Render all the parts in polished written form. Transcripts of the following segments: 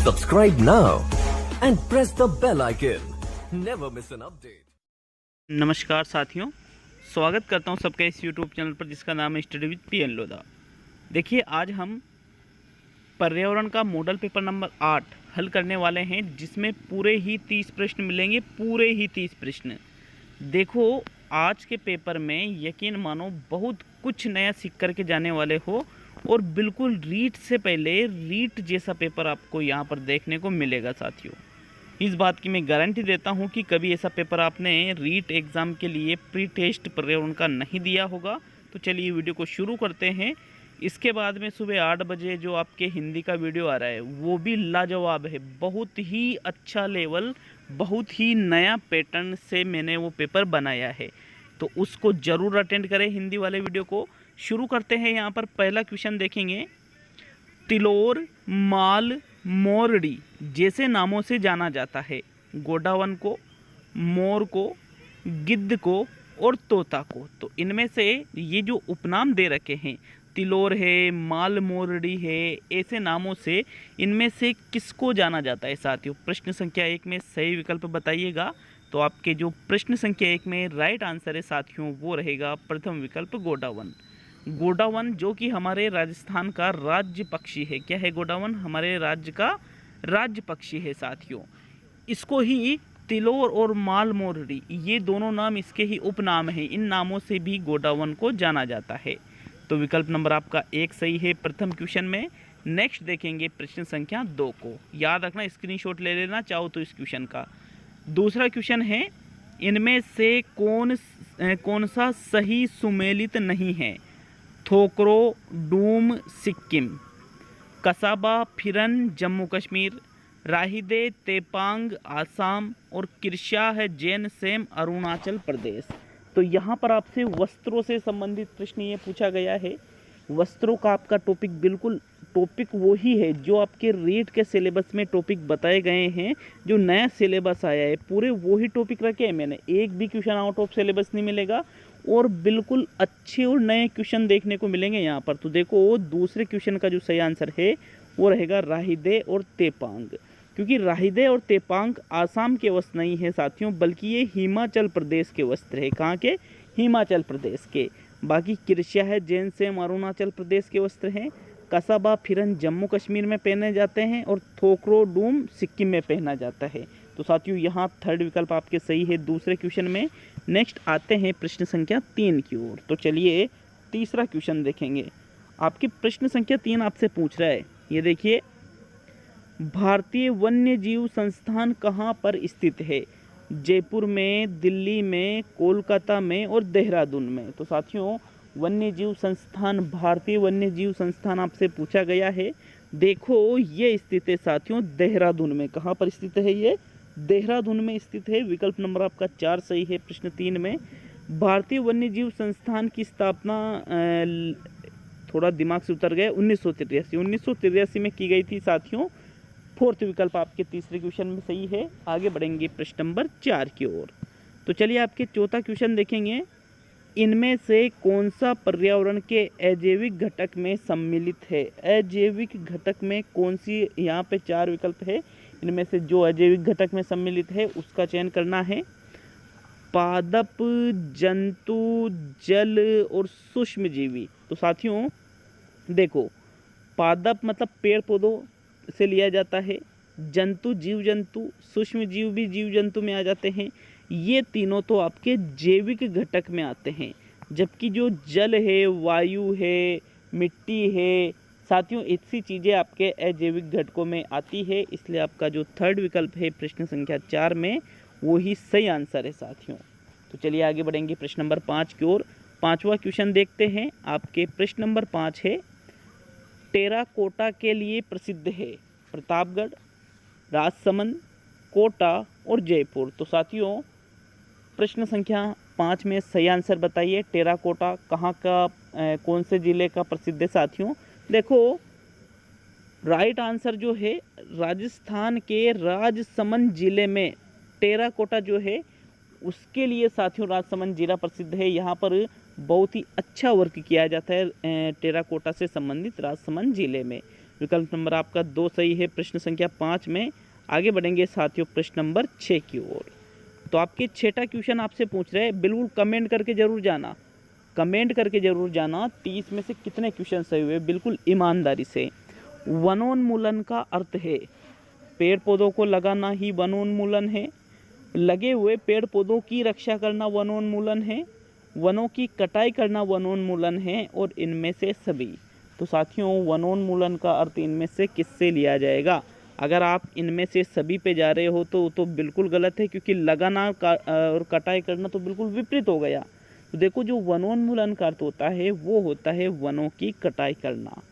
Subscribe now and press the bell icon. Never miss an update. नमस्कार साथियों, स्वागत करता हूं सबका इस YouTube चैनल पर जिसका नाम है स्टडी विद पीएन लोधा। देखिए, आज हम पर्यावरण का मॉडल पेपर नंबर 8 हल करने वाले हैं, जिसमें पूरे ही 30 प्रश्न मिलेंगे। पूरे ही 30 प्रश्न। देखो, आज के पेपर में यकीन मानो बहुत कुछ नया सीख करके जाने वाले हो, और बिल्कुल रीट से पहले रीट जैसा पेपर आपको यहाँ पर देखने को मिलेगा साथियों। इस बात की मैं गारंटी देता हूँ कि कभी ऐसा पेपर आपने रीट एग्ज़ाम के लिए प्री टेस्ट पर्यावरण का नहीं दिया होगा। तो चलिए वीडियो को शुरू करते हैं। इसके बाद में सुबह 8 बजे जो आपके हिंदी का वीडियो आ रहा है वो भी लाजवाब है। बहुत ही अच्छा लेवल, बहुत ही नया पैटर्न से मैंने वो पेपर बनाया है, तो उसको ज़रूर अटेंड करें हिंदी वाले वीडियो को। शुरू करते हैं। यहाँ पर पहला क्वेश्चन देखेंगे। तिलोर, माल, मोरडी जैसे नामों से जाना जाता है गोडावन को, मोर को, गिद्ध को और तोता को। तो इनमें से ये जो उपनाम दे रखे हैं, तिलोर है, माल मोरडी है, ऐसे नामों से इनमें से किसको जाना जाता है साथियों? प्रश्न संख्या 1 में सही विकल्प बताइएगा। तो आपके जो प्रश्न संख्या 1 में राइट आंसर है साथियों, वो रहेगा प्रथम विकल्प गोडावन। गोडावन जो कि हमारे राजस्थान का राज्य पक्षी है। क्या है गोडावन? हमारे राज्य का राज्य पक्षी है साथियों। इसको ही तिलोर और माल मोरडी, ये दोनों नाम इसके ही उपनाम हैं। इन नामों से भी गोडावन को जाना जाता है। तो विकल्प नंबर आपका 1 सही है प्रथम क्वेश्चन में। नेक्स्ट देखेंगे प्रश्न संख्या 2 को। याद रखना, स्क्रीनशॉट ले लेना चाहो तो इस क्वेश्चन का। दूसरा क्वेश्चन है, इनमें से कौन सा सही सुमेलित नहीं है? थोकरो, डूम, सिक्किम, कसाबा, फिरन, जम्मू कश्मीर, राहिदे, तेपांग, आसाम और किरशा है जैन सेम, अरुणाचल प्रदेश। तो यहाँ पर आपसे वस्त्रों से संबंधित प्रश्न ये पूछा गया है। वस्त्रों का आपका टॉपिक बिल्कुल टॉपिक वही है जो आपके रीट के सिलेबस में टॉपिक बताए गए हैं। जो नया सिलेबस आया है पूरे वही टॉपिक रखे हैं मैंने। एक भी क्वेश्चन आउट ऑफ सिलेबस नहीं मिलेगा, और बिल्कुल अच्छे और नए क्वेश्चन देखने को मिलेंगे यहाँ पर। तो देखो, दूसरे क्वेश्चन का जो सही आंसर है वो रहेगा राहिदे और तेपांग, क्योंकि राहिदे और तेपांग आसाम के वस्त्र नहीं है साथियों, बल्कि ये हिमाचल प्रदेश के वस्त्र है। कहाँ के? हिमाचल प्रदेश के। बाकी किरशा है जैन सेम, अरुणाचल प्रदेश के वस्त्र हैं। कसाबा, फिरन जम्मू कश्मीर में पहने जाते हैं, और थोकरो, डूम सिक्किम में पहना जाता है। तो साथियों यहाँ थर्ड विकल्प आपके सही है दूसरे क्वेश्चन में। नेक्स्ट आते हैं प्रश्न संख्या 3 की ओर। तो चलिए तीसरा क्वेश्चन देखेंगे। आपके प्रश्न संख्या 3 आपसे पूछ रहा है, ये देखिए, भारतीय वन्य जीव संस्थान कहाँ पर स्थित है? जयपुर में, दिल्ली में, कोलकाता में और देहरादून में। तो साथियों वन्य जीव संस्थान, भारतीय वन्य जीव संस्थान आपसे पूछा गया है। देखो, ये स्थित है साथियों देहरादून में। कहाँ पर स्थित है ये? देहरादून में स्थित है। विकल्प नंबर आपका 4 सही है प्रश्न 3 में। भारतीय वन्य जीव संस्थान की स्थापना थोड़ा दिमाग से उतर गए 1983 में की गई थी साथियों। फोर्थ विकल्प आपके तीसरे क्वेश्चन में सही है। आगे बढ़ेंगे प्रश्न नंबर 4 की ओर। तो चलिए आपके चौथा क्वेश्चन देखेंगे। इनमें से कौन सा पर्यावरण के अजैविक घटक में सम्मिलित है? अजैविक घटक में कौन सी? यहाँ पे 4 विकल्प है। इनमें से जो अजैविक घटक में सम्मिलित है उसका चयन करना है। पादप, जंतु, जल और सूक्ष्मजीवी। तो साथियों देखो, पादप मतलब पेड़ पौधों से लिया जाता है। जंतु जीव जंतु, सूक्ष्म जीव भी जीव जंतु में आ जाते हैं। ये तीनों तो आपके जैविक घटक में आते हैं, जबकि जो जल है, वायु है, मिट्टी है साथियों, ऐसी चीज़ें आपके अजैविक घटकों में आती है। इसलिए आपका जो थर्ड विकल्प है प्रश्न संख्या 4 में वो ही सही आंसर है साथियों। तो चलिए आगे बढ़ेंगे प्रश्न नंबर 5 की ओर। पांचवा क्वेश्चन देखते हैं। आपके प्रश्न नंबर 5 है, टेराकोटा के लिए प्रसिद्ध है प्रतापगढ़, राजसमंद, कोटा और जयपुर। तो साथियों प्रश्न संख्या 5 में सही आंसर बताइए। टेराकोटा कहाँ का, कौन से ज़िले का प्रसिद्ध है साथियों? देखो, राइट आंसर जो है राजस्थान के राजसमंद ज़िले में टेराकोटा जो है उसके लिए साथियों राजसमंद ज़िला प्रसिद्ध है। यहाँ पर बहुत ही अच्छा वर्क किया जाता है टेराकोटा से संबंधित राजसमंद ज़िले में। विकल्प नंबर आपका 2 सही है प्रश्न संख्या 5 में। आगे बढ़ेंगे साथियों प्रश्न नंबर 6 की ओर। तो आपके 6ठा क्वेश्चन आपसे पूछ रहे हैं, बिल्कुल कमेंट करके जरूर जाना, कमेंट करके जरूर जाना 30 में से कितने क्वेश्चन सही हुए, बिल्कुल ईमानदारी से। वनोन्मूलन का अर्थ है पेड़ पौधों को लगाना ही वनोन्मूलन है, लगे हुए पेड़ पौधों की रक्षा करना वनोन्मूलन है, वनों की कटाई करना वनोन्मूलन है, और इनमें से सभी। तो साथियों वनोन्मूलन का अर्थ इनमें से किससे लिया जाएगा? अगर आप इनमें से सभी पे जा रहे हो तो बिल्कुल गलत है, क्योंकि लगाना और कटाई करना तो बिल्कुल विपरीत हो गया। तो देखो जो वनोन्मूलन का अर्थ होता है वो होता है वनों की कटाई करना।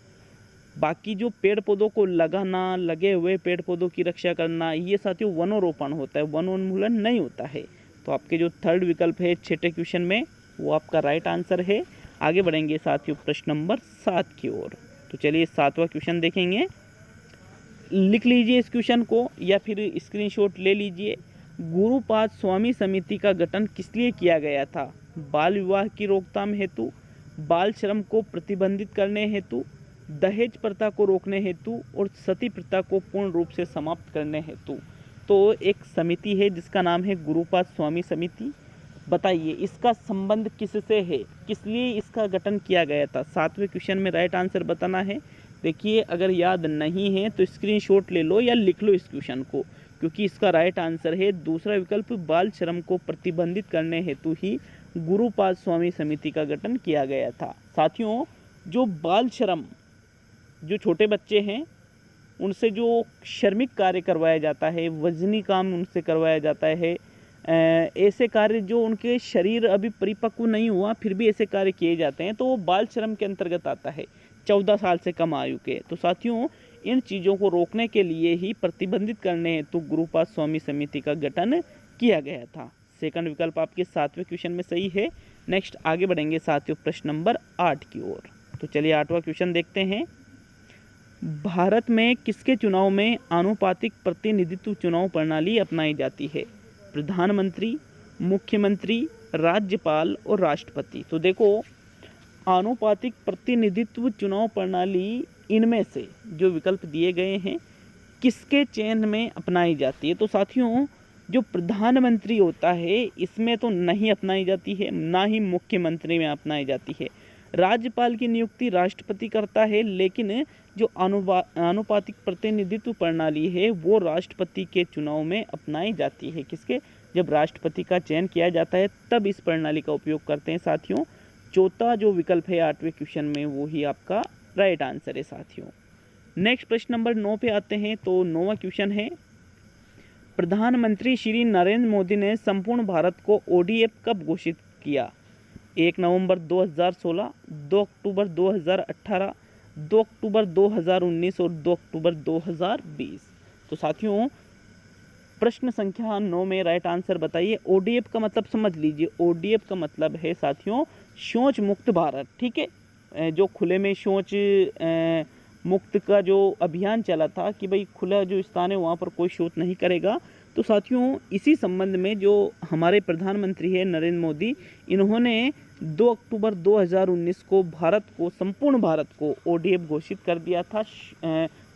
बाकी जो पेड़ पौधों को लगाना, लगे हुए पेड़ पौधों की रक्षा करना, ये साथियों वनोरोपण होता है, वनोन्मूलन नहीं होता है। तो आपके जो थर्ड विकल्प है 6ठे क्वेश्चन में वो आपका राइट आंसर है। आगे बढ़ेंगे साथियों प्रश्न नंबर 7 की ओर। तो चलिए 7वां क्वेश्चन देखेंगे। लिख लीजिए इस क्वेश्चन को या फिर स्क्रीनशॉट ले लीजिए। गुरुपाद स्वामी समिति का गठन किस लिए किया गया था? बाल विवाह की रोकथाम हेतु, बाल श्रम को प्रतिबंधित करने हेतु, दहेज प्रथा को रोकने हेतु, और सती प्रथा को पूर्ण रूप से समाप्त करने हेतु। तो एक समिति है जिसका नाम है गुरुपाद स्वामी समिति। बताइए इसका संबंध किससे है, किस लिए इसका गठन किया गया था? 7वें क्वेश्चन में राइट आंसर बताना है। देखिए अगर याद नहीं है तो स्क्रीनशॉट ले लो या लिख लो इस क्वेश्चन को, क्योंकि इसका राइट आंसर है दूसरा विकल्प, बाल श्रम को प्रतिबंधित करने हेतु ही गुरुपाद स्वामी समिति का गठन किया गया था। साथियों जो बाल श्रम, जो छोटे बच्चे हैं उनसे जो श्रमिक कार्य करवाया जाता है, वजनी काम उनसे करवाया जाता है, ऐसे कार्य जो उनके शरीर अभी परिपक्व नहीं हुआ फिर भी ऐसे कार्य किए जाते हैं, तो वो बाल श्रम के अंतर्गत आता है, 14 साल से कम आयु के। तो साथियों इन चीज़ों को रोकने के लिए ही प्रतिबंधित करने हेतु गुरुपाद स्वामी समिति का गठन किया गया था। सेकंड विकल्प आपके 7वें क्वेश्चन में सही है। नेक्स्ट आगे बढ़ेंगे साथियों प्रश्न नंबर 8 की ओर। तो चलिए 8वां क्वेश्चन देखते हैं। भारत में किसके चुनाव में आनुपातिक प्रतिनिधित्व चुनाव प्रणाली अपनाई जाती है? प्रधानमंत्री, मुख्यमंत्री, राज्यपाल और राष्ट्रपति। तो देखो आनुपातिक प्रतिनिधित्व चुनाव प्रणाली इनमें से जो विकल्प दिए गए हैं किसके चयन में अपनाई जाती है? तो साथियों जो प्रधानमंत्री होता है इसमें तो नहीं अपनाई जाती है, ना ही मुख्यमंत्री में अपनाई जाती है। राज्यपाल की नियुक्ति राष्ट्रपति करता है, लेकिन जो आनुपातिक प्रतिनिधित्व प्रणाली है वो राष्ट्रपति के चुनाव में अपनाई जाती है। किसके? जब राष्ट्रपति का चयन किया जाता है तब इस प्रणाली का उपयोग करते हैं साथियों। चौथा जो विकल्प है 8वें क्वेश्चन में वो ही आपका राइट आंसर है साथियों। नेक्स्ट प्रश्न नंबर 9 पे आते हैं। तो 9वां क्वेश्चन है, प्रधानमंत्री श्री नरेंद्र मोदी ने संपूर्ण भारत को ODF कब घोषित किया? 1 नवंबर 2016, 2 अक्टूबर 2018, 2 अक्टूबर 2019 और 2 अक्टूबर 2020। तो साथियों प्रश्न संख्या 9 में राइट आंसर बताइए। ODF का मतलब समझ लीजिए, ODF का मतलब है साथियों शौच मुक्त भारत। ठीक है, जो खुले में शौच मुक्त का जो अभियान चला था कि भाई खुला जो स्थान है वहाँ पर कोई शौच नहीं करेगा। तो साथियों इसी संबंध में जो हमारे प्रधानमंत्री है नरेंद्र मोदी, इन्होंने 2 अक्टूबर 2019 को भारत को, संपूर्ण भारत को ODF घोषित कर दिया था,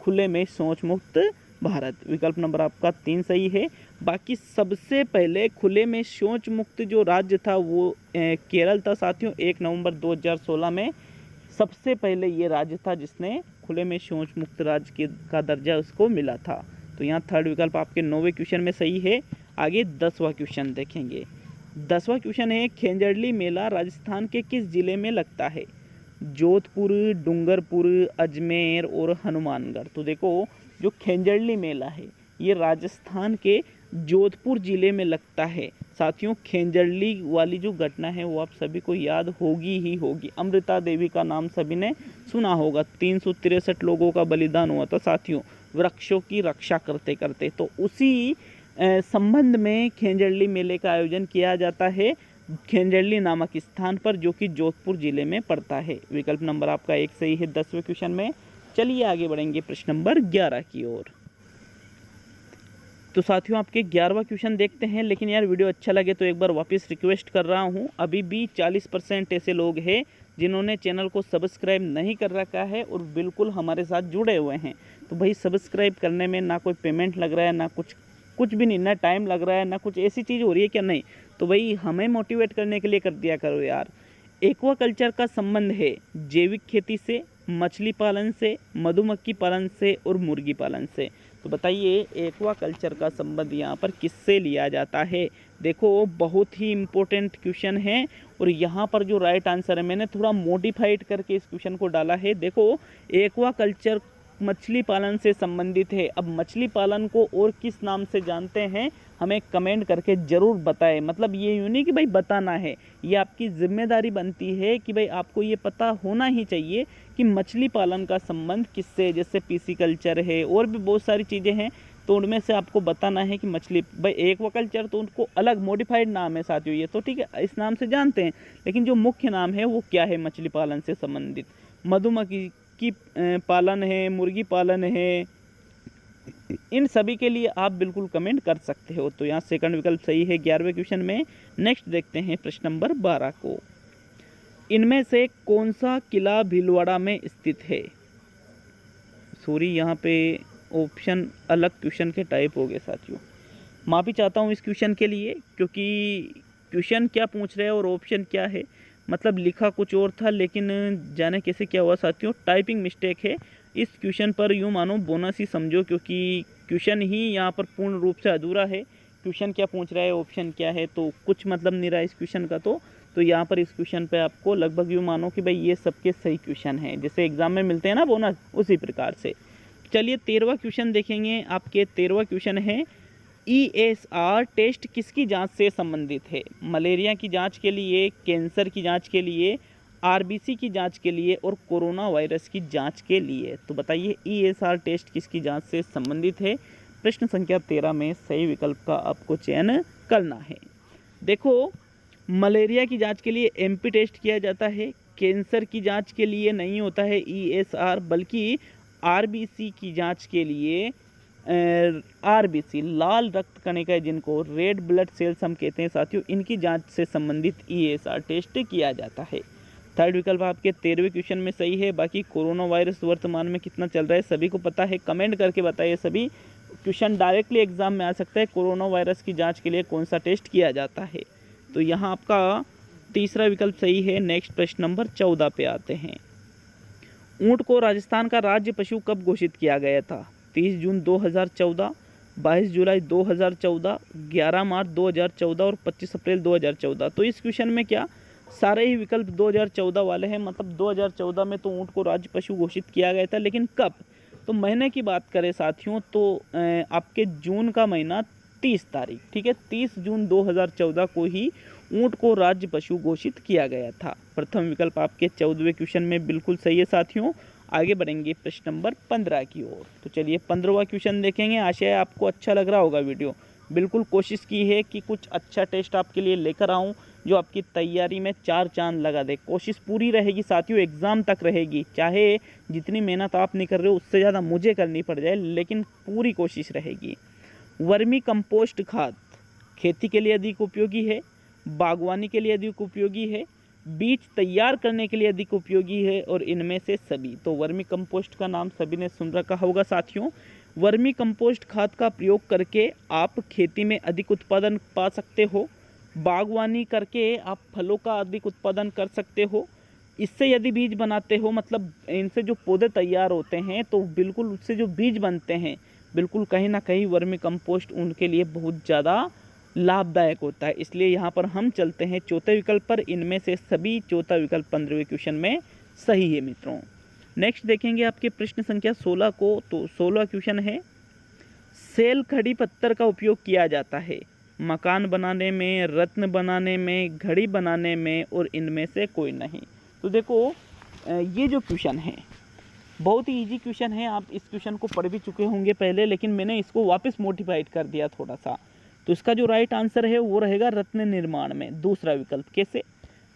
खुले में शौच मुक्त भारत। विकल्प नंबर आपका 3 सही है। बाकी सबसे पहले खुले में शौच मुक्त जो राज्य था वो केरल था साथियों। 1 नवंबर 2016 में सबसे पहले ये राज्य था जिसने खुले में शौच मुक्त राज्य का दर्जा उसको मिला था। तो यहाँ थर्ड विकल्प आपके 9वें क्वेश्चन में सही है। आगे 10वां क्वेश्चन देखेंगे। 10वां क्वेश्चन है, खेंजड़ली मेला राजस्थान के किस जिले में लगता है? जोधपुर, डूंगरपुर, अजमेर और हनुमानगढ़। तो देखो जो खेंजड़ली मेला है ये राजस्थान के जोधपुर ज़िले में लगता है साथियों। खेंजड़ली वाली जो घटना है वो आप सभी को याद होगी ही होगी। अमृता देवी का नाम सभी ने सुना होगा। 363 लोगों का बलिदान हुआ था साथियों वृक्षों की रक्षा करते करते। तो उसी संबंध में खेंजड़ली मेले का आयोजन किया जाता है खेंजड़ली नामक स्थान पर, जो कि जोधपुर जिले में पड़ता है। विकल्प नंबर आपका 1 सही है 10वें क्वेश्चन में। चलिए आगे बढ़ेंगे प्रश्न नंबर 11 की ओर। तो साथियों आपके 11वां क्वेश्चन देखते हैं, लेकिन यार वीडियो अच्छा लगे तो एक बार वापस रिक्वेस्ट कर रहा हूं, अभी भी 40% ऐसे लोग हैं जिन्होंने चैनल को सब्सक्राइब नहीं कर रखा है और बिल्कुल हमारे साथ जुड़े हुए हैं, तो भाई सब्सक्राइब करने में ना कोई पेमेंट लग रहा है, ना कुछ भी नहीं, ना टाइम लग रहा है, ना कुछ ऐसी चीज़ हो रही है क्या, नहीं। तो भाई हमें मोटिवेट करने के लिए कर दिया करो यार। एक्वाकल्चर का संबंध है जैविक खेती से, मछली पालन से, मधुमक्खी पालन से और मुर्गी पालन से। तो बताइए एक्वाकल्चर का संबंध यहाँ पर किससे लिया जाता है। देखो बहुत ही इम्पोर्टेंट क्वेश्चन है और यहाँ पर जो राइट आंसर है, मैंने थोड़ा मॉडिफाइड करके इस क्वेश्चन को डाला है। देखो एक्वाकल्चर मछली पालन से संबंधित है। अब मछली पालन को और किस नाम से जानते हैं हमें कमेंट करके ज़रूर बताएं। मतलब ये यूँ नहीं कि भाई बताना है, ये आपकी जिम्मेदारी बनती है कि भाई आपको ये पता होना ही चाहिए कि मछली पालन का संबंध किससे, जैसे पिसिकल्चर है और भी बहुत सारी चीज़ें हैं, तो उनमें से आपको बताना है कि मछली, भाई एक्वाकल्चर तो उनको अलग मॉडिफाइड नाम है साथियों, ये तो ठीक है इस नाम से जानते हैं, लेकिन जो मुख्य नाम है वो क्या है मछली पालन से संबंधित। मधुमक्खी की पालन है, मुर्गी पालन है, इन सभी के लिए आप बिल्कुल कमेंट कर सकते हो। तो यहाँ सेकंड विकल्प सही है 11वें क्वेश्चन में। नेक्स्ट देखते हैं प्रश्न नंबर 12 को। इनमें से कौन सा किला भीलवाड़ा में स्थित है। सॉरी यहाँ पे ऑप्शन अलग क्वेश्चन के टाइप हो गए साथियों, माफ़ी चाहता हूँ इस क्वेश्चन के लिए, क्योंकि क्वेश्चन क्या पूछ रहे हैं और ऑप्शन क्या है, मतलब लिखा कुछ और था, लेकिन जाने कैसे क्या हुआ साथियों, टाइपिंग मिस्टेक है। इस क्वेश्चन पर यूँ मानो बोनस ही समझो, क्योंकि क्वेश्चन ही यहाँ पर पूर्ण रूप से अधूरा है। क्वेश्चन क्या पूछ रहा है, ऑप्शन क्या है, तो कुछ मतलब नहीं रहा इस क्वेश्चन का। तो यहाँ पर इस क्वेश्चन पे आपको लगभग यूँ मानो कि भाई ये सबके सही क्वेश्चन हैं, जैसे एग्जाम में मिलते हैं ना बोनस, उसी प्रकार से। चलिए 13वां क्वेश्चन देखेंगे। आपके 13वां क्वेश्चन है ESR टेस्ट किसकी जांच से संबंधित है। मलेरिया की जांच के लिए, कैंसर की जांच के लिए, RBC की जांच के लिए और कोरोना वायरस की जांच के लिए। तो बताइए ESR टेस्ट किसकी जांच से संबंधित है। प्रश्न संख्या 13 में सही विकल्प का आपको चयन करना है। देखो मलेरिया की जांच के लिए MP टेस्ट किया जाता है, कैंसर की जांच के लिए नहीं होता है ESR, बल्कि RBC की जांच के लिए RBC लाल रक्त कणिका, जिनको रेड ब्लड सेल्स हम कहते हैं साथियों, इनकी जांच से संबंधित ESR टेस्ट किया जाता है। थर्ड विकल्प आपके 13वें क्वेश्चन में सही है। बाकी कोरोना वायरस वर्तमान में कितना चल रहा है सभी को पता है, कमेंट करके बताइए। सभी क्वेश्चन डायरेक्टली एग्जाम में आ सकता है। कोरोना वायरस की जाँच के लिए कौन सा टेस्ट किया जाता है, तो यहाँ आपका तीसरा विकल्प सही है। नेक्स्ट प्रश्न नंबर 14 पे आते हैं। ऊँट को राजस्थान का राज्य पशु कब घोषित किया गया था। 30 जून 2014, 22 जुलाई 2014, 11 मार्च 2014 और 25 अप्रैल 2014। तो इस क्वेश्चन में क्या सारे ही विकल्प 2014 वाले हैं, मतलब 2014 में तो ऊँट को राज्य पशु घोषित किया गया था, लेकिन कब, तो महीने की बात करें साथियों तो आपके जून का महीना 30 तारीख, ठीक है, 30 जून 2014 को ही ऊँट को राज्य पशु घोषित किया गया था। प्रथम विकल्प आपके 14वें क्वेश्चन में बिल्कुल सही है साथियों। आगे बढ़ेंगे प्रश्न नंबर 15 की ओर। तो चलिए 15वां क्वेश्चन देखेंगे। आशा है आपको अच्छा लग रहा होगा वीडियो। बिल्कुल कोशिश की है कि कुछ अच्छा टेस्ट आपके लिए लेकर आऊं जो आपकी तैयारी में 4 चांद लगा दे। कोशिश पूरी रहेगी साथियों, एग्ज़ाम तक रहेगी, चाहे जितनी मेहनत आप नहीं कर रहे हो उससे ज़्यादा मुझे करनी पड़ जाए, लेकिन पूरी कोशिश रहेगी। वर्मी कंपोस्ट खाद खेती के लिए अधिक उपयोगी है, बागवानी के लिए अधिक उपयोगी है, बीज तैयार करने के लिए अधिक उपयोगी है और इनमें से सभी। तो वर्मी कंपोस्ट का नाम सभी ने सुन रखा होगा साथियों। वर्मी कंपोस्ट खाद का प्रयोग करके आप खेती में अधिक उत्पादन पा सकते हो, बागवानी करके आप फलों का अधिक उत्पादन कर सकते हो। इससे यदि बीज बनाते हो, मतलब इनसे जो पौधे तैयार होते हैं, तो बिल्कुल उससे जो बीज बनते हैं, बिल्कुल कहीं ना कहीं वर्मी कंपोस्ट उनके लिए बहुत ज़्यादा लाभदायक होता है। इसलिए यहाँ पर हम चलते हैं चौथे विकल्प पर। इनमें से सभी चौथा विकल्प 15वें क्वेश्चन में सही है मित्रों। नेक्स्ट देखेंगे आपके प्रश्न संख्या 16 को। तो 16 क्वेश्चन है, सेल खड़ी पत्थर का उपयोग किया जाता है मकान बनाने में, रत्न बनाने में, घड़ी बनाने में और इनमें से कोई नहीं। तो देखो ये जो क्वेश्चन है बहुत ही इजी क्वेश्चन है। आप इस क्वेश्चन को पढ़ भी चुके होंगे पहले, लेकिन मैंने इसको वापस मोडिफाइड कर दिया थोड़ा सा। तो इसका जो राइट आंसर है वो रहेगा रत्न निर्माण में, दूसरा विकल्प। कैसे,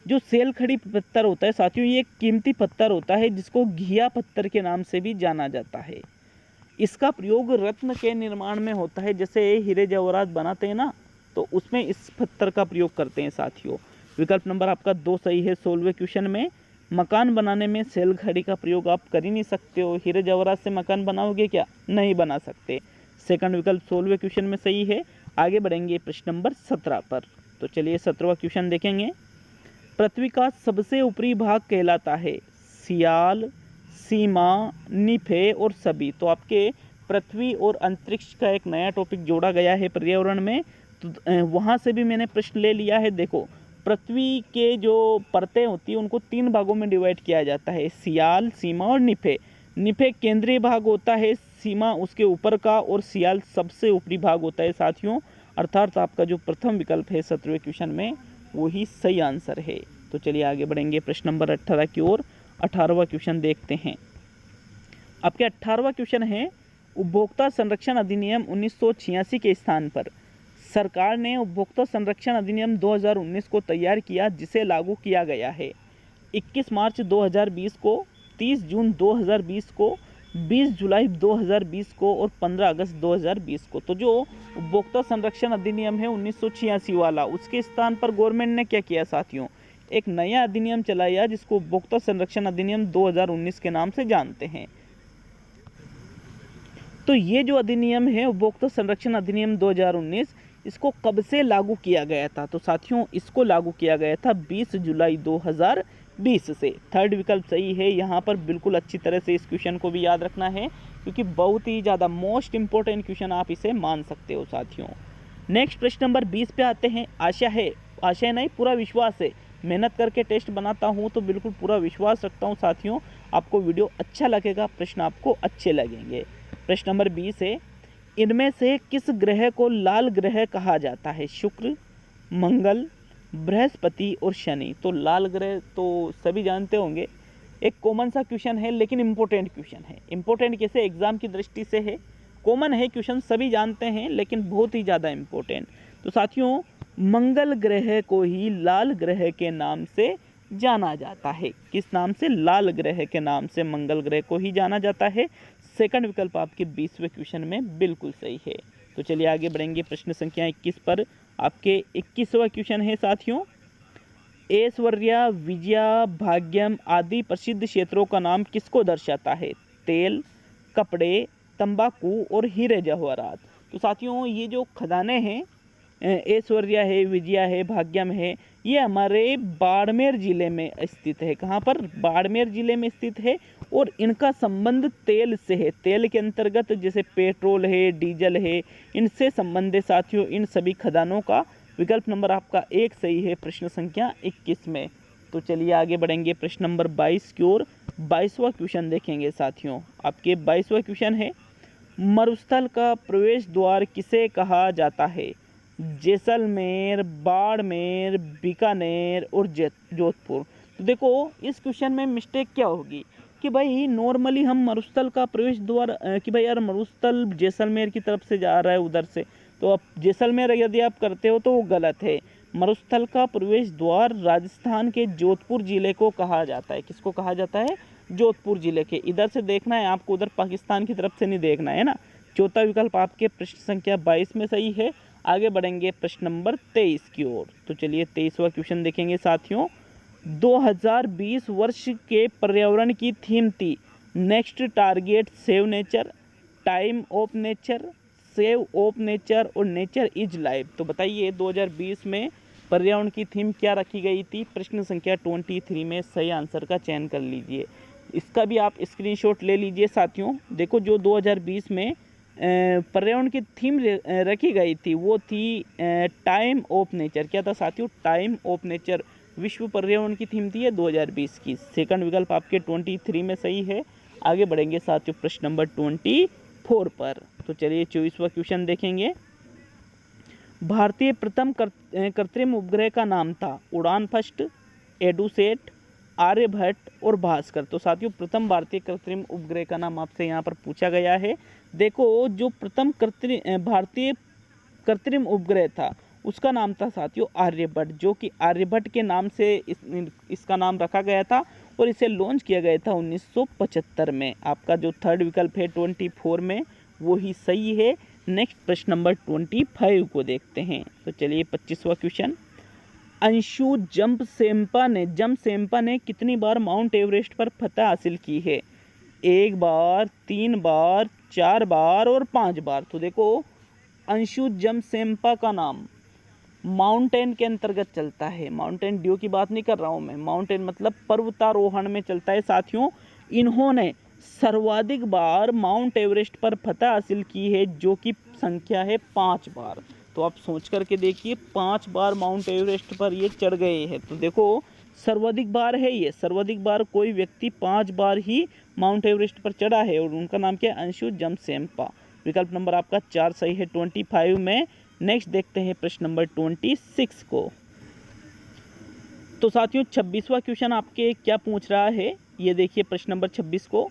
जो सेल खड़ी पत्थर होता है साथियों, ये एक कीमती पत्थर होता है जिसको घिया पत्थर के नाम से भी जाना जाता है। इसका प्रयोग रत्न के निर्माण में होता है, जैसे हीरे जवाहरात बनाते हैं ना, तो उसमें इस पत्थर का प्रयोग करते हैं साथियों। विकल्प नंबर आपका 2 सही है 16वें क्वेश्चन में। मकान बनाने में सेल घड़ी का प्रयोग आप कर ही नहीं सकते हो। हीरे जवाहरात से मकान बनाओगे क्या? नहीं बना सकते। सेकंड विकल्प 16वें क्वेश्चन में सही है। आगे बढ़ेंगे प्रश्न नंबर 17 पर। तो चलिए 17वां क्वेश्चन देखेंगे। पृथ्वी का सबसे ऊपरी भाग कहलाता है सियाल, सीमा, निफे और सभी। तो आपके पृथ्वी और अंतरिक्ष का एक नया टॉपिक जोड़ा गया है पर्यावरण में, तो वहाँ से भी मैंने प्रश्न ले लिया है। देखो, पृथ्वी के जो परतें होती है उनको 3 भागों में डिवाइड किया जाता है, सियाल, सीमा और निफे। निफे केंद्रीय भाग होता है, सीमा उसके ऊपर का और सियाल सबसे ऊपरी भाग होता है साथियों। अर्थात आपका जो प्रथम विकल्प है 17वें क्वेश्चन में वही सही आंसर है। तो चलिए आगे बढ़ेंगे प्रश्न नंबर 18 की ओर। 18वां क्वेश्चन देखते हैं। आपके 18वां क्वेश्चन है, उपभोक्ता संरक्षण अधिनियम 1986 के स्थान पर सरकार ने उपभोक्ता संरक्षण अधिनियम 2019 को तैयार किया, जिसे लागू किया गया है 21 मार्च 2020 को, 30 जून 2020 को, 20 जुलाई 2020 को और 15 अगस्त 2020 को। तो जो उपभोक्ता संरक्षण अधिनियम है 1986 वाला, उसके स्थान पर गवर्नमेंट ने क्या किया साथियों, एक नया अधिनियम चलाया जिसको उपभोक्ता संरक्षण अधिनियम 2019 के नाम से जानते हैं। तो ये जो अधिनियम है उपभोक्ता संरक्षण अधिनियम 2019, इसको कब से लागू किया गया था? तो साथियों इसको लागू किया गया था 20 जुलाई 2020 से। थर्ड विकल्प सही है। यहाँ पर बिल्कुल अच्छी तरह से इस क्वेश्चन को भी याद रखना है, क्योंकि बहुत ही ज़्यादा मोस्ट इंपॉर्टेंट क्वेश्चन आप इसे मान सकते हो साथियों। नेक्स्ट प्रश्न नंबर 20 पे आते हैं। आशा नहीं, पूरा विश्वास है, मेहनत करके टेस्ट बनाता हूँ तो बिल्कुल पूरा विश्वास रखता हूँ साथियों, आपको वीडियो अच्छा लगेगा, प्रश्न आपको अच्छे लगेंगे। प्रश्न नंबर 20 है, इनमें से किस ग्रह को लाल ग्रह कहा जाता है? शुक्र, मंगल, बृहस्पति और शनि। तो लाल ग्रह तो सभी जानते होंगे, एक कॉमन सा क्वेश्चन है लेकिन इम्पोर्टेंट क्वेश्चन है। इम्पोर्टेंट कैसे? एग्जाम की दृष्टि से है, कॉमन है क्वेश्चन, सभी जानते हैं लेकिन बहुत ही ज़्यादा इम्पोर्टेंट। तो साथियों मंगल ग्रह को ही लाल ग्रह के नाम से जाना जाता है। किस नाम से? लाल ग्रह के नाम से मंगल ग्रह को ही जाना जाता है। सेकंड विकल्प आपके 20वें क्वेश्चन में बिल्कुल सही है। तो चलिए आगे बढ़ेंगे प्रश्न संख्या 21 पर। आपके 21वां क्वेश्चन है साथियों, ऐश्वर्या, विजया, भाग्यम आदि प्रसिद्ध क्षेत्रों का नाम किसको दर्शाता है? तेल, कपड़े, तंबाकू और हीरे जवाहरात। तो साथियों ये जो खदानें हैं, ऐश्वर्या है, विजया है, भाग्यम है, ये हमारे बाड़मेर ज़िले में स्थित है। कहाँ पर? बाड़मेर ज़िले में स्थित है और इनका संबंध तेल से है। तेल के अंतर्गत जैसे पेट्रोल है, डीजल है, इनसे संबंधित साथियों इन सभी खदानों का विकल्प नंबर आपका 1 सही है प्रश्न संख्या 21 में। तो चलिए आगे बढ़ेंगे प्रश्न नंबर 22 की ओर। 22वां क्वेश्चन देखेंगे साथियों। आपके 22वां क्वेश्चन है, मरुस्थल का प्रवेश द्वार किसे कहा जाता है? जैसलमेर, बाड़मेर, बीकानेर और जोधपुर। तो देखो इस क्वेश्चन में मिस्टेक क्या होगी कि भाई नॉर्मली हम मरुस्थल का प्रवेश द्वार कि भाई यार मरुस्थल जैसलमेर की तरफ से जा रहा है उधर से, तो अब जैसलमेर यदि आप करते हो तो वो गलत है। मरुस्थल का प्रवेश द्वार राजस्थान के जोधपुर जिले को कहा जाता है। किसको कहा जाता है? जोधपुर जिले के। इधर से देखना है आपको, उधर पाकिस्तान की तरफ से नहीं देखना है ना। चौथा विकल्प आपके प्रश्न संख्या 22 में सही है। आगे बढ़ेंगे प्रश्न नंबर 23 की ओर। तो चलिए 23वां क्वेश्चन देखेंगे साथियों। 2020 वर्ष के पर्यावरण की थीम थी next target save nature, time of nature, save of nature और नेचर इज लाइफ। तो बताइए 2020 में पर्यावरण की थीम क्या रखी गई थी? प्रश्न संख्या 23 में सही आंसर का चयन कर लीजिए। इसका भी आप स्क्रीनशॉट ले लीजिए साथियों। देखो जो 2020 में पर्यावरण की थीम रखी गई थी वो थी टाइम ऑफ नेचर। क्या था साथियों? टाइम ऑफ नेचर विश्व पर्यावरण की थीम थी 2020 की। सेकंड विकल्प आपके 23 में सही है। आगे बढ़ेंगे साथियों प्रश्न नंबर 24 पर। तो चलिए 24वां क्वेश्चन देखेंगे। भारतीय प्रथम कृत्रिम उपग्रह का नाम था उड़ान फर्स्ट, एडुसेट, आर्यभट्ट और भास्कर। तो साथियों प्रथम भारतीय कृत्रिम उपग्रह का नाम आपसे यहाँ पर पूछा गया है। देखो जो प्रथम भारतीय कृत्रिम उपग्रह था उसका नाम था साथियों आर्यभट्ट, जो कि आर्यभट्ट के नाम से इसका नाम रखा गया था और इसे लॉन्च किया गया था 1975 में। आपका जो थर्ड विकल्प है 24 में वो ही सही है। नेक्स्ट प्रश्न नंबर 25 को देखते हैं। तो चलिए 25वां क्वेश्चन। अंशु जमसेम्पा ने कितनी बार माउंट एवरेस्ट पर फतह हासिल की है? 1 बार, 3 बार, 4 बार और 5 बार। तो देखो अंशु जमसेम्पा का नाम माउंटेन के अंतर्गत चलता है। माउंटेन ड्यू की बात नहीं कर रहा हूँ मैं, माउंटेन मतलब पर्वतारोहण में चलता है साथियों। इन्होंने सर्वाधिक बार माउंट एवरेस्ट पर फतह हासिल की है, जो कि संख्या है 5 बार। तो आप सोच करके देखिए 5 बार माउंट एवरेस्ट पर ये चढ़ गए हैं। तो देखो सर्वाधिक बार है ये, सर्वाधिक बार कोई व्यक्ति 5 बार ही माउंट एवरेस्ट पर चढ़ा है और उनका नाम क्या है? अंशु जमसेम्पा। विकल्प नंबर आपका 4 सही है 25 में। नेक्स्ट देखते हैं प्रश्न नंबर 26 को। तो साथियों 26वां क्वेश्चन आपके क्या पूछ रहा है, ये देखिए प्रश्न नंबर 26 को।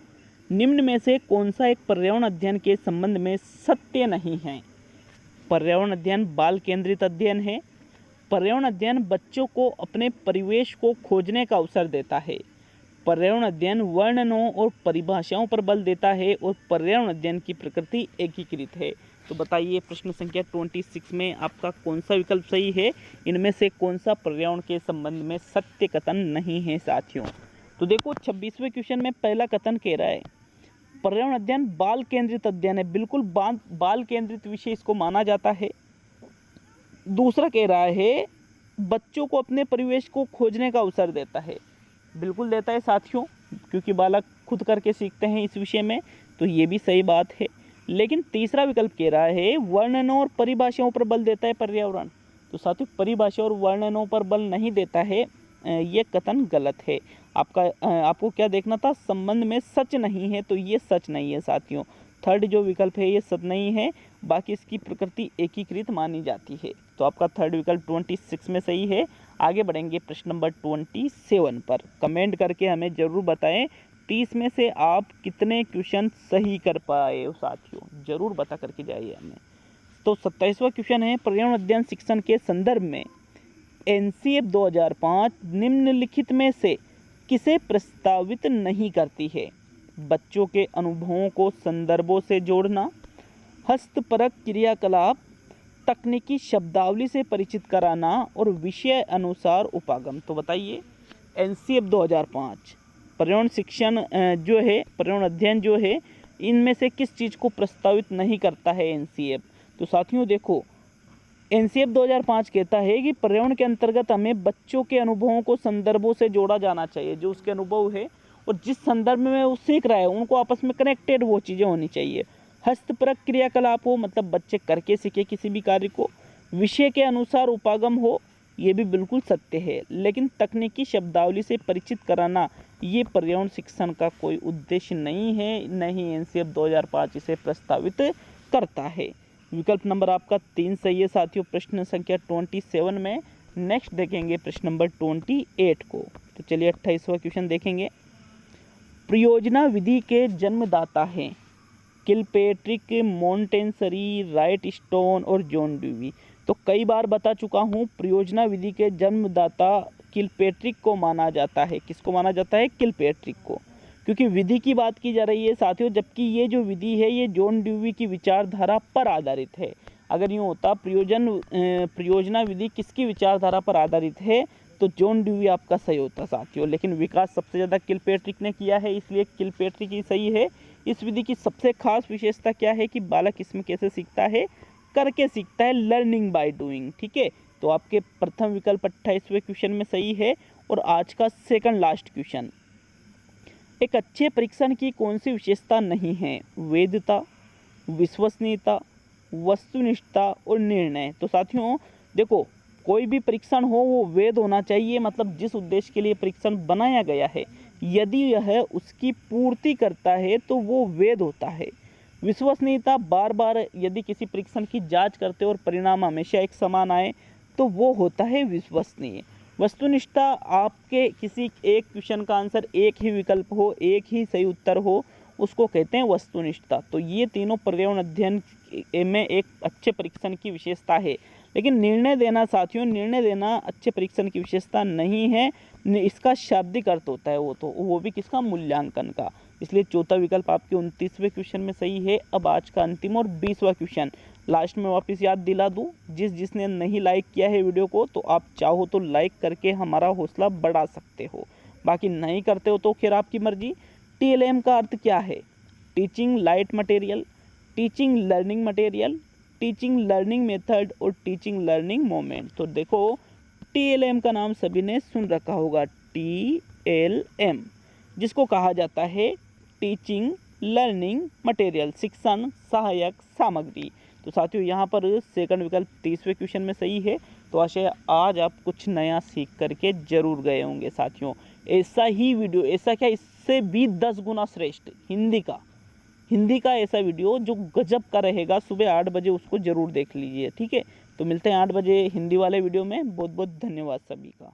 निम्न में से कौन सा एक पर्यावरण अध्ययन के संबंध में सत्य नहीं है? पर्यावरण अध्ययन बाल केंद्रित अध्ययन है। पर्यावरण अध्ययन बच्चों को अपने परिवेश को खोजने का अवसर देता है। पर्यावरण अध्ययन वर्णनों और परिभाषाओं पर बल देता है और पर्यावरण अध्ययन की प्रकृति एकीकृत है। तो बताइए प्रश्न संख्या 26 में आपका कौन सा विकल्प सही है? इनमें से कौन सा पर्यावरण के संबंध में सत्य कथन नहीं है साथियों? तो देखो 26वें क्वेश्चन में पहला कथन कह रहा है पर्यावरण अध्ययन बाल केंद्रित अध्ययन है। बिल्कुल बाल केंद्रित विषय इसको माना जाता है। दूसरा कह रहा है बच्चों को अपने परिवेश को खोजने का अवसर देता है। बिल्कुल देता है साथियों, क्योंकि बालक खुद करके सीखते हैं इस विषय में, तो ये भी सही बात है। लेकिन तीसरा विकल्प कह रहा है वर्णनों और परिभाषाओं पर बल देता है पर्यावरण। तो साथियों परिभाषा और वर्णनों पर बल नहीं देता है, ये कथन गलत है। आपको क्या देखना था? संबंध में सच नहीं है, तो ये सच नहीं है साथियों। थर्ड जो विकल्प है ये सच नहीं है, बाकी इसकी प्रकृति एकीकृत मानी जाती है। तो आपका थर्ड विकल्प 26 में सही है। आगे बढ़ेंगे प्रश्न नंबर 27 पर। कमेंट करके हमें ज़रूर बताएं 30 में से आप कितने क्वेश्चन सही कर पाए हो साथियों, ज़रूर बता करके जाइए हमें। तो 27वां क्वेश्चन है पर्यावरण अध्ययन शिक्षण के संदर्भ में एनसीएफ 2005 निम्नलिखित में से किसे प्रस्तावित नहीं करती है? बच्चों के अनुभवों को संदर्भों से जोड़ना, हस्तपरक क्रियाकलाप, तकनीकी शब्दावली से परिचित कराना और विषय अनुसार उपागम। तो बताइए एनसीएफ 2005 पर्यावरण शिक्षण जो है, पर्यावरण अध्ययन जो है, इनमें से किस चीज़ को प्रस्तावित नहीं करता है एनसीएफ? तो साथियों देखो एनसीएफ 2005 कहता है कि पर्यावरण के अंतर्गत हमें बच्चों के अनुभवों को संदर्भों से जोड़ा जाना चाहिए। जो उसके अनुभव है और जिस संदर्भ में वो सीख रहा है उनको आपस में कनेक्टेड वो चीज़ें होनी चाहिए। हस्तपरक क्रियाकलाप हो, मतलब बच्चे करके सीखे किसी भी कार्य को। विषय के अनुसार उपागम हो, ये भी बिल्कुल सत्य है। लेकिन तकनीकी शब्दावली से परिचित कराना ये पर्यावरण शिक्षण का कोई उद्देश्य नहीं है, नहीं एनसीएफ 2005 इसे प्रस्तावित करता है। विकल्प नंबर आपका 3 सही है साथियों प्रश्न संख्या 27 में। नेक्स्ट देखेंगे प्रश्न नंबर 28 को। तो चलिए 28वां क्वेश्चन देखेंगे। परियोजना विधि के जन्मदाता हैं किलपेट्रिक, मोंटेसरी, राइट स्टोन और जॉन ड्यूवी। तो कई बार बता चुका हूँ परियोजना विधि के जन्मदाता किलपेट्रिक को माना जाता है। किसको माना जाता है? किलपेट्रिक को, क्योंकि विधि की बात की जा रही है साथियों, जबकि ये जो विधि है ये जॉन ड्यूवी की विचारधारा पर आधारित है। अगर यूँ होता परियोजना विधि किसकी विचारधारा पर आधारित है तो जॉन ड्यूवी आपका सही होता साथियों। लेकिन विकास सबसे ज़्यादा किलपेट्रिक ने किया है, इसलिए किलपेट्रिक ही सही है। इस विधि की सबसे खास विशेषता क्या है कि बालक इसमें कैसे सीखता है? करके सीखता है, लर्निंग बाय डूइंग। ठीक है, तो आपके प्रथम विकल्प 28वें क्वेश्चन में सही है। और आज का सेकंड लास्ट क्वेश्चन, एक अच्छे परीक्षण की कौन सी विशेषता नहीं है? वैधता, विश्वसनीयता, वस्तुनिष्ठता और निर्णय। तो साथियों देखो कोई भी परीक्षण हो वो वैध होना चाहिए, मतलब जिस उद्देश्य के लिए परीक्षण बनाया गया है यदि यह उसकी पूर्ति करता है तो वो वैध होता है। विश्वसनीयता, बार बार यदि किसी परीक्षण की जांच करते और परिणाम हमेशा एक समान आए तो वो होता है विश्वसनीय। वस्तुनिष्ठता, आपके किसी एक क्वेश्चन का आंसर एक ही विकल्प हो, एक ही सही उत्तर हो, उसको कहते हैं वस्तुनिष्ठता। तो ये तीनों पर्यावरण अध्ययन में एक अच्छे परीक्षण की विशेषता है। लेकिन निर्णय देना साथियों, निर्णय देना अच्छे परीक्षण की विशेषता नहीं है। इसका शाब्दिक अर्थ होता है वो भी किसका? मूल्यांकन का। इसलिए चौथा विकल्प आपके 29वें क्वेश्चन में सही है। अब आज का अंतिम और 20वां क्वेश्चन लास्ट में वापस याद दिला दूँ, जिसने नहीं लाइक किया है वीडियो को तो आप चाहो तो लाइक करके हमारा हौसला बढ़ा सकते हो, बाकी नहीं करते हो तो खैर आपकी मर्जी। TLM का अर्थ क्या है? Teaching light material, teaching learning material, teaching learning method और टीचिंग लर्निंग मोमेंट। तो देखो TLM का नाम सभी ने सुन रखा होगा, TLM, जिसको कहा जाता है टीचिंग लर्निंग मटेरियल, शिक्षण सहायक सामग्री। तो साथियों यहाँ पर सेकंड विकल्प 30वें क्वेश्चन में सही है। तो आशा है आज आप कुछ नया सीख करके जरूर गए होंगे साथियों। ऐसा ही वीडियो, ऐसा क्या, इससे भी 10 गुना श्रेष्ठ हिंदी का ऐसा वीडियो जो गजब का रहेगा, सुबह 8 बजे उसको जरूर देख लीजिए, ठीक है। तो मिलते हैं 8 बजे हिंदी वाले वीडियो में। बहुत बहुत धन्यवाद सभी का।